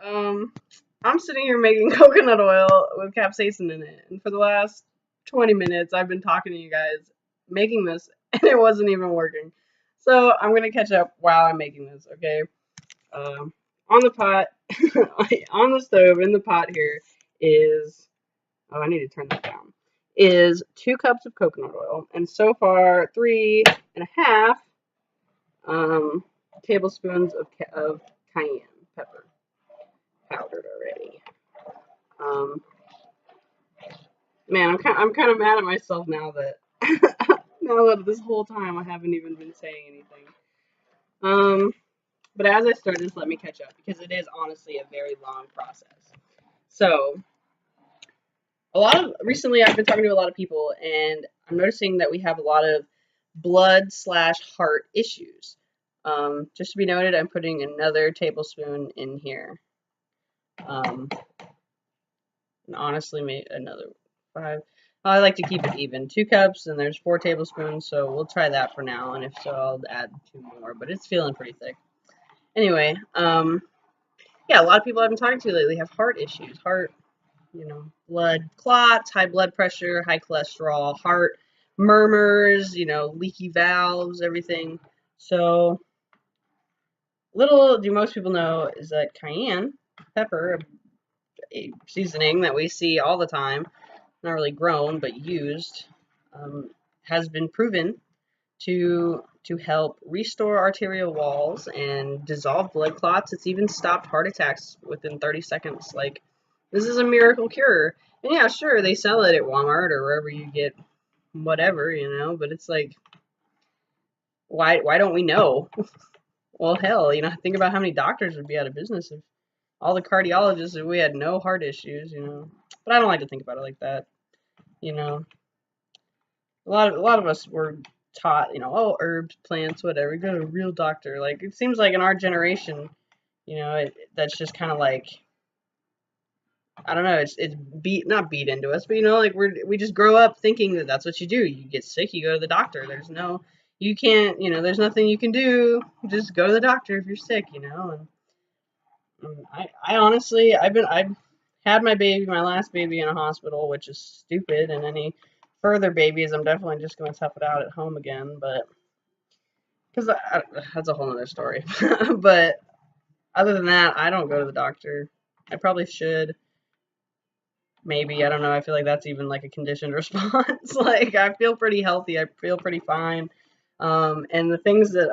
I'm sitting here making coconut oil with capsaicin in it, and for the last 20 minutes, I've been talking to you guys making this, and it wasn't even working. So I'm gonna catch up while I'm making this, okay? On the pot, on the stove, in the pot here is, oh, I need to turn that down, is 2 cups of coconut oil, and so far 3.5 um, tablespoons of cayenne pepper powdered already. Um, Man, I'm kind of mad at myself now that now that this whole time I haven't even been saying anything. Um, but as I start this, let me catch up because it is honestly a very long process. So, recently I've been talking to a lot of people, and I'm noticing that we have a lot of blood slash heart issues. Just to be noted, I'm putting another tablespoon in here. And honestly, maybe another 5. I like to keep it even. 2 cups, and there's 4 tablespoons, so we'll try that for now. And if so, I'll add 2 more. But it's feeling pretty thick. Anyway, yeah, a lot of people I've been talking to lately have heart issues. Heart, blood clots, high blood pressure, high cholesterol, heart murmurs, leaky valves, everything. So, little do most people know is that cayenne pepper, a seasoning that we see all the time, not really grown but used, has been proven to help restore arterial walls and dissolve blood clots. It's even stopped heart attacks within 30 seconds. Like, this is a miracle cure. And yeah, sure, they sell it at Walmart or wherever you get whatever, but it's like, why don't we know? Well, hell, think about how many doctors would be out of business if all the cardiologists, if we had no heart issues. But I don't like to think about it like that. You know, a lot of us were taught, oh, herbs, plants, whatever. Go to a real doctor. Like, it seems like in our generation, that's just kind of like, I don't know. It's not beat into us, but like we just grow up thinking that that's what you do. You get sick, you go to the doctor. You can't, there's nothing you can do. Just go to the doctor if you're sick. And I honestly, I've had my last baby in a hospital, which is stupid, and any further babies, I'm definitely just going to tough it out at home again, but because that's a whole other story. But other than that, I don't go to the doctor. I probably should. Maybe, I don't know. I feel like that's even like a conditioned response. Like, I feel pretty healthy. I feel pretty fine. And the things that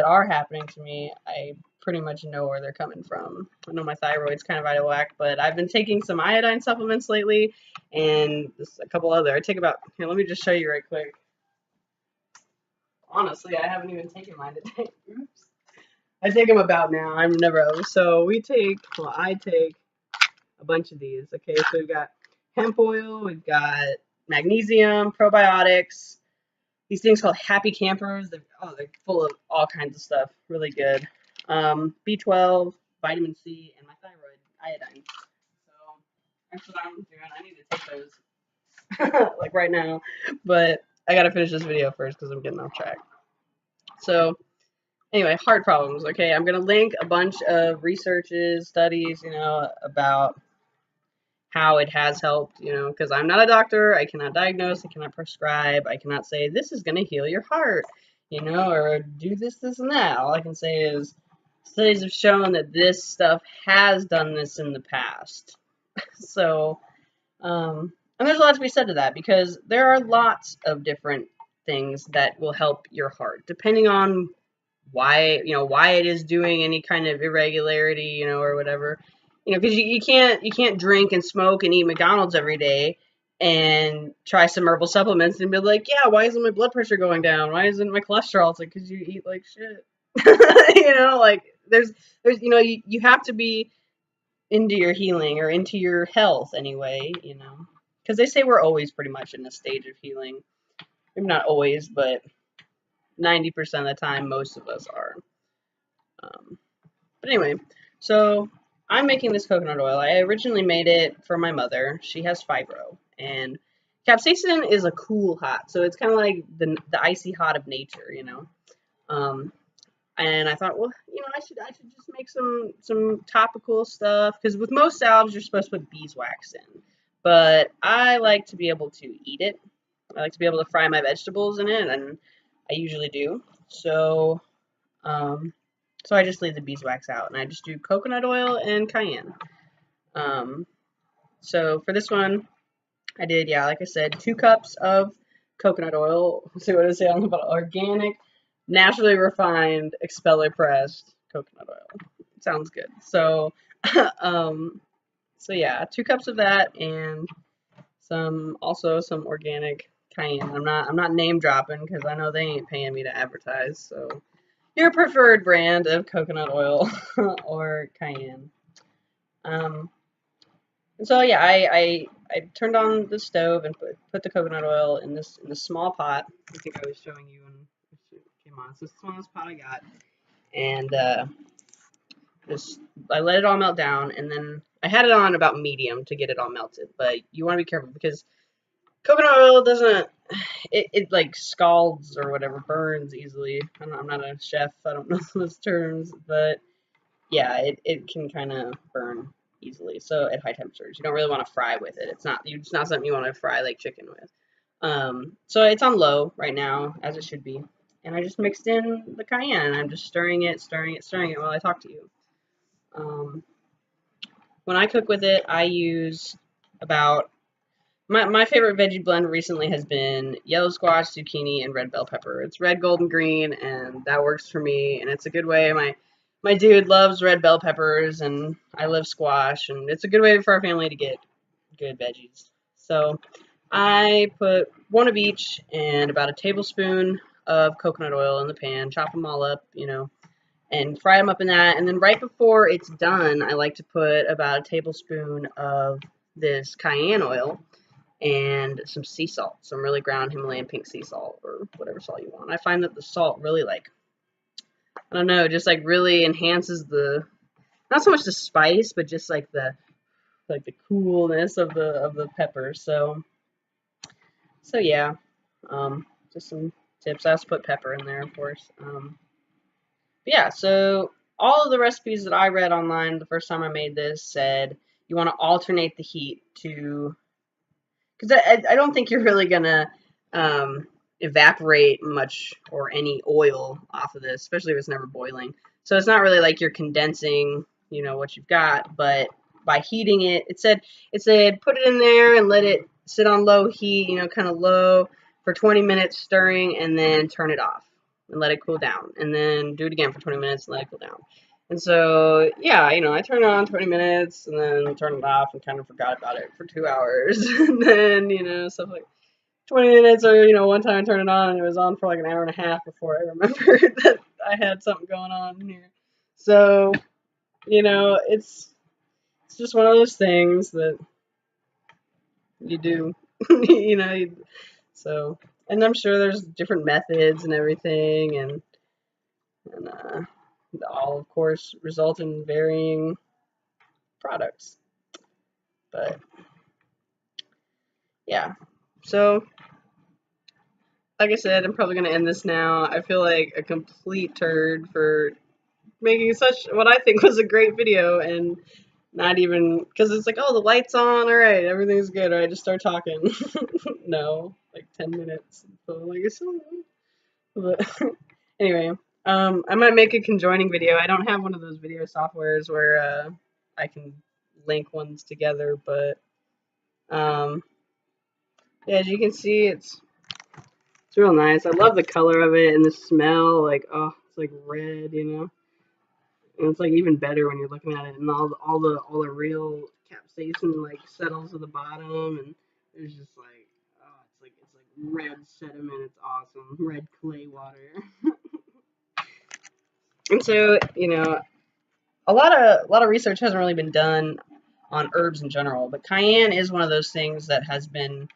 are happening to me, I pretty much know where they're coming from. I know my thyroid's kind of out of whack, but I've been taking some iodine supplements lately, and a couple other. I take about, here, let me just show you right quick. Honestly, I haven't even taken mine today. Oops. I take them about now. I'm never over. So I take a bunch of these. Okay, so we've got hemp oil, we've got magnesium, probiotics, these things called happy campers. They're full of all kinds of stuff. Really good. B12, vitamin C, and my thyroid, iodine. So that's what I'm doing. I need to take those like right now, but I gotta finish this video first because I'm getting off track. So anyway, heart problems. Okay, I'm gonna link a bunch of researches, studies, about how it has helped, because I'm not a doctor. I cannot diagnose, I cannot prescribe, I cannot say this is going to heal your heart, or do this, and that. All I can say is studies have shown that this stuff has done this in the past. So, and there's a lot to be said to that, because there are lots of different things that will help your heart, depending on why it is doing any kind of irregularity, or whatever. Because you can't drink and smoke and eat McDonald's every day and try some herbal supplements and be like, yeah, why isn't my blood pressure going down? Why isn't my cholesterol? It's like, because you eat like shit. Like there's you have to be into your healing or into your health anyway, because they say we're always pretty much in a stage of healing. Maybe not always, but 90% of the time, most of us are. But anyway, so I'm making this coconut oil. I originally made it for my mother. She has fibro, and capsaicin is a cool hot, so it's kind of like the icy hot of nature, And I thought, well, I should just make some topical stuff, because with most salves you're supposed to put beeswax in, but I like to be able to eat it. I like to be able to fry my vegetables in it, and I usually do. So, so I just leave the beeswax out, and I just do coconut oil and cayenne. So for this one, I did, yeah, like I said, 2 cups of coconut oil. Let's see what it say on the bottle. Organic, naturally refined, expeller pressed coconut oil. Sounds good. So, um, so yeah, 2 cups of that, and also some organic cayenne. I'm not name dropping because I know they ain't paying me to advertise. So your preferred brand of coconut oil or cayenne. And so yeah, I turned on the stove and put the coconut oil in the small pot. I think I was showing you when it came on. It's the smallest pot I got, and just I let it all melt down, and then I had it on about medium to get it all melted. But you want to be careful because coconut oil doesn't it like scalds or whatever, burns easily. I'm not a chef. I don't know those terms, but yeah, it can kind of burn easily. So at high temperatures, you don't really want to fry with it. It's not something you want to fry like chicken with. So it's on low right now, as it should be. And I just mixed in the cayenne. I'm just stirring it while I talk to you. When I cook with it, I use about my favorite veggie blend recently has been yellow squash, zucchini, and red bell pepper. It's red, golden, green, and that works for me. And it's a good way. My dude loves red bell peppers, and I love squash, and it's a good way for our family to get good veggies. So I put 1 of each and about a tablespoon of coconut oil in the pan. Chop them all up, and fry them up in that. And then right before it's done, I like to put about a tablespoon of this cayenne oil and some sea salt, some really ground Himalayan pink sea salt or whatever salt you want. I find that the salt really I don't know, just really enhances not so much the spice, but just the coolness of the pepper. So yeah, just some tips. I also put pepper in there, of course. But yeah, so all of the recipes that I read online the first time I made this said you want to alternate the heat to, because I don't think you're really gonna evaporate much or any oil off of this, especially if it's never boiling. So it's not really like you're condensing, what you've got, but by heating it, it said put it in there and let it sit on low heat, kind of low for 20 minutes stirring, and then turn it off and let it cool down, and then do it again for 20 minutes and let it cool down. And so, yeah, I turned it on 20 minutes and then turned it off and kind of forgot about it for 2 hours. And then, stuff like 20 minutes, or, one time I turned it on and it was on for like an hour and a half before I remembered that I had something going on here. So, it's just one of those things that you do, so, and I'm sure there's different methods and everything, and all, of course, result in varying products. But yeah, so like I said, I'm probably gonna end this now. I feel like a complete turd for making such what I think was a great video, and not even, because it's like, oh, the light's on, all right, everything's good, all right, just start talking. No, like 10 minutes. So like it's so, but anyway, I might make a conjoining video. I don't have one of those video softwares where I can link ones together, but yeah, as you can see, it's real nice. I love the color of it and the smell. Like, oh, it's like red, and it's like even better when you're looking at it, and all the real capsaicin settles to the bottom, and there's just oh, it's like red sediment. It's awesome, red clay water. And so, a lot of research hasn't really been done on herbs in general, but cayenne is one of those things that has been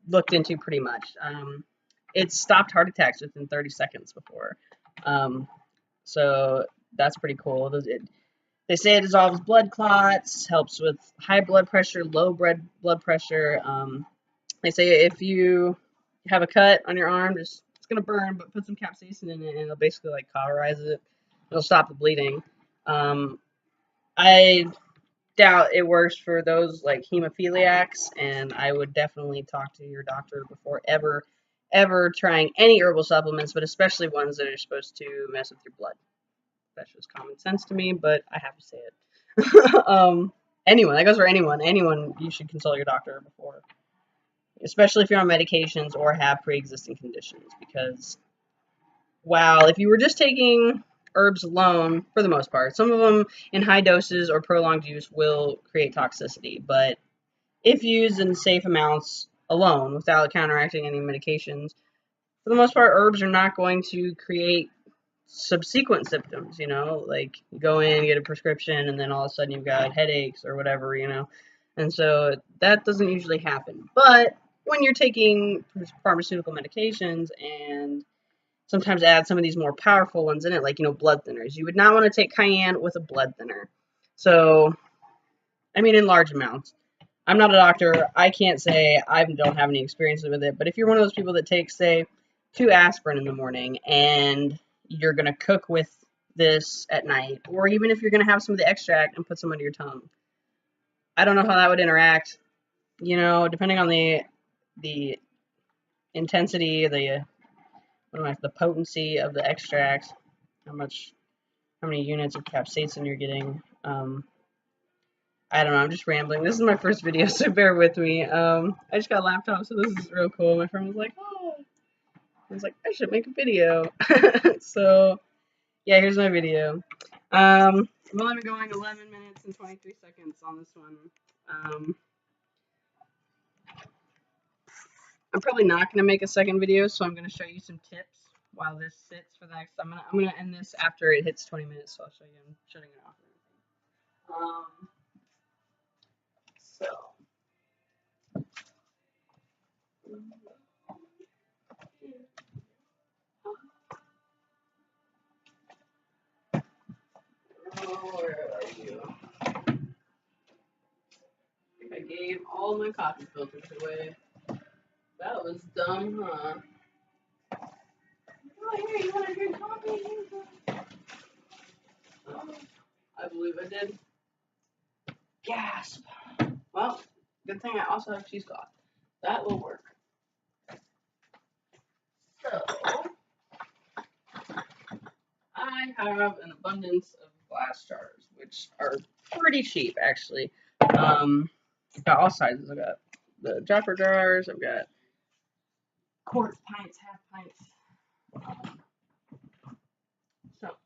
looked into pretty much. It's stopped heart attacks within 30 seconds before. So that's pretty cool. They say it dissolves blood clots, helps with high blood pressure, low blood pressure. They say if you have a cut on your arm, just gonna burn, but put some capsaicin in it, and it'll basically like cauterize it. It'll stop the bleeding. I doubt it works for those like hemophiliacs, and I would definitely talk to your doctor before ever trying any herbal supplements, but especially ones that are supposed to mess with your blood. That's just common sense to me, but I have to say it. Anyone, that goes for anyone. Anyone, you should consult your doctor before, especially if you're on medications or have pre-existing conditions, because while if you were just taking herbs alone, for the most part, some of them in high doses or prolonged use will create toxicity, but if used in safe amounts alone without counteracting any medications, for the most part, herbs are not going to create subsequent symptoms, like you go in, get a prescription, and then all of a sudden you've got headaches or whatever, and so that doesn't usually happen. But when you're taking pharmaceutical medications and sometimes add some of these more powerful ones in it, like, blood thinners, you would not want to take cayenne with a blood thinner. So, I mean, in large amounts. I'm not a doctor. I can't say I don't have any experience with it, but if you're one of those people that takes, say, 2 aspirin in the morning and you're going to cook with this at night, or even if you're going to have some of the extract and put some under your tongue, I don't know how that would interact, depending on the intensity, the potency of the extract, how many units of capsaicin you're getting. I don't know, I'm just rambling. This is my first video, so bear with me. I just got a laptop, so this is real cool. My friend was like, oh, I was like, I should make a video. So, yeah, here's my video. I'm only going 11 minutes and 23 seconds on this one. I'm probably not going to make a second video, so I'm going to show you some tips while this sits for the next. I'm gonna end this after it hits 20 minutes, so I'll show you. I'm shutting it off. So. Oh, where are you? I gave all my coffee filters away. That was dumb, huh? Oh, here, you want to drink coffee? Oh, I believe I did. Gasp. Well, good thing I also have cheesecloth. That will work. So, I have an abundance of glass jars, which are pretty cheap, actually. I've got all sizes. I've got the dropper jars. I've got quarts, pints, half pints. So,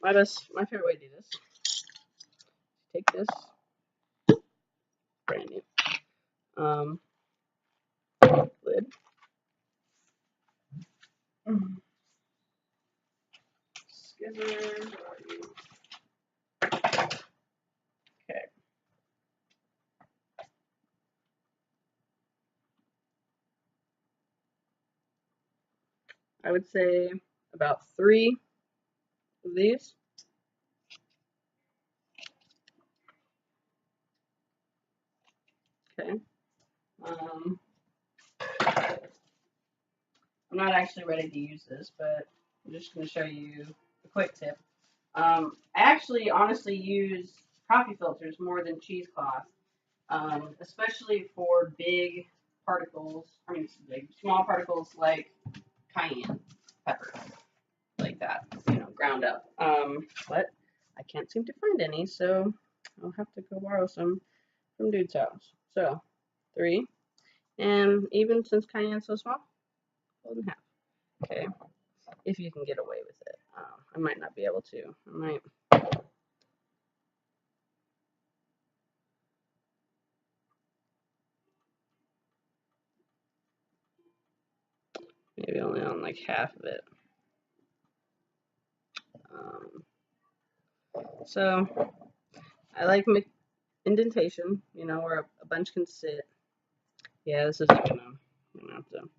my favorite way to do this. Take this, brand new, lid. Scissors. Okay. I would say about 3 of these. Okay. I'm not actually ready to use this, but I'm just going to show you a quick tip. I actually honestly use coffee filters more than cheesecloth, especially for big particles. I mean, small particles like cayenne pepper, like that, ground up. But I can't seem to find any, so I'll have to go borrow some from Dude's house. So, 3, and even since cayenne's so small, fold in half. Okay, if you can get away with it. I might not be able to. I might. Maybe only on like half of it. So I like indentation, where a bunch can sit. Yeah, this is gonna have to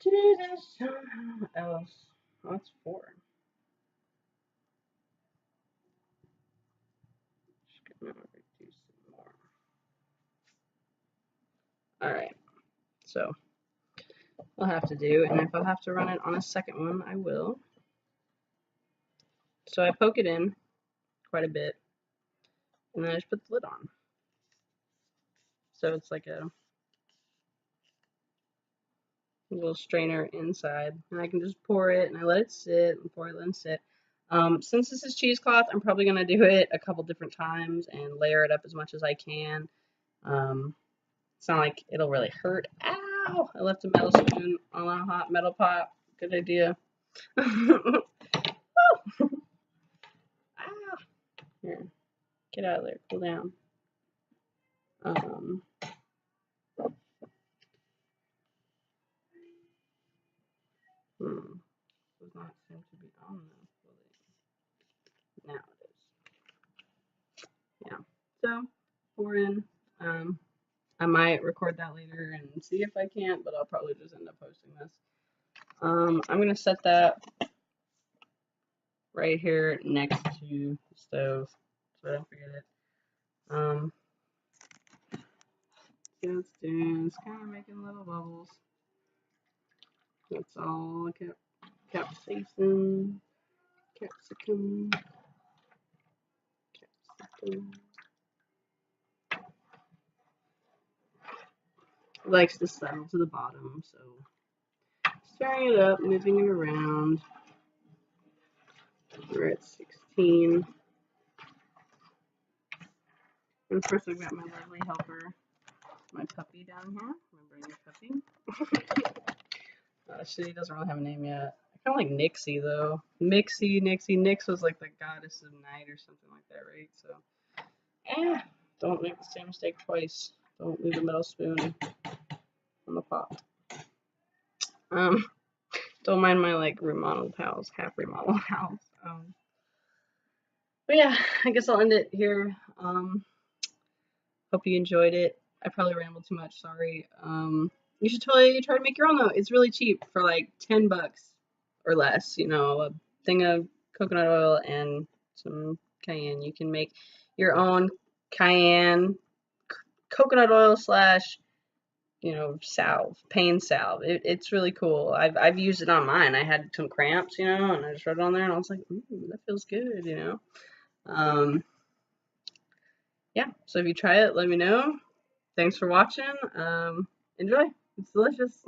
do this somehow else. Oh, that's 4. Just gonna reduce some more. All right, so I'll have to do, and if I'll have to run it on a second one, I will. So I poke it in quite a bit, and then I just put the lid on. So it's like a little strainer inside, and I can just pour it, and I let it sit, and pour it, let it sit. Since this is cheesecloth, I'm probably going to do it a couple different times and layer it up as much as I can. It's not like it'll really hurt. Ow! I left a metal spoon on a hot metal pot. Good idea. Ow! Here, get out of there. Cool down. Does not seem to be on this. Now it is. Yeah. So pour in. I might record that later and see if I can't, but I'll probably just end up posting this. I'm gonna set that right here next to the stove so I don't forget it. See what it's doing? It's kind of making little bubbles. That's all. Capsaicin, capsicum. It likes to settle to the bottom, so stirring it up, moving it around. We're at 16. And first I've got my lovely helper, my puppy down here. Remember your puppy? She doesn't really have a name yet. I kind of like Nixie though. Nixie. Nix was like the goddess of night or something like that, right? So, don't make the same mistake twice. Don't leave a metal spoon on the pot. Don't mind my like remodeled house, half remodeled house. But yeah, I guess I'll end it here. Hope you enjoyed it. I probably rambled too much, sorry. You should totally try to make your own though. It's really cheap for like $10 or less, you know, a thing of coconut oil and some cayenne. You can make your own cayenne coconut oil slash, you know, salve, pain salve. It's really cool. I've used it on mine. I had some cramps, you know, and I just rubbed it on there and I was like, ooh, that feels good, you know. Yeah, so if you try it, let me know. Thanks for watching. Enjoy. It's delicious.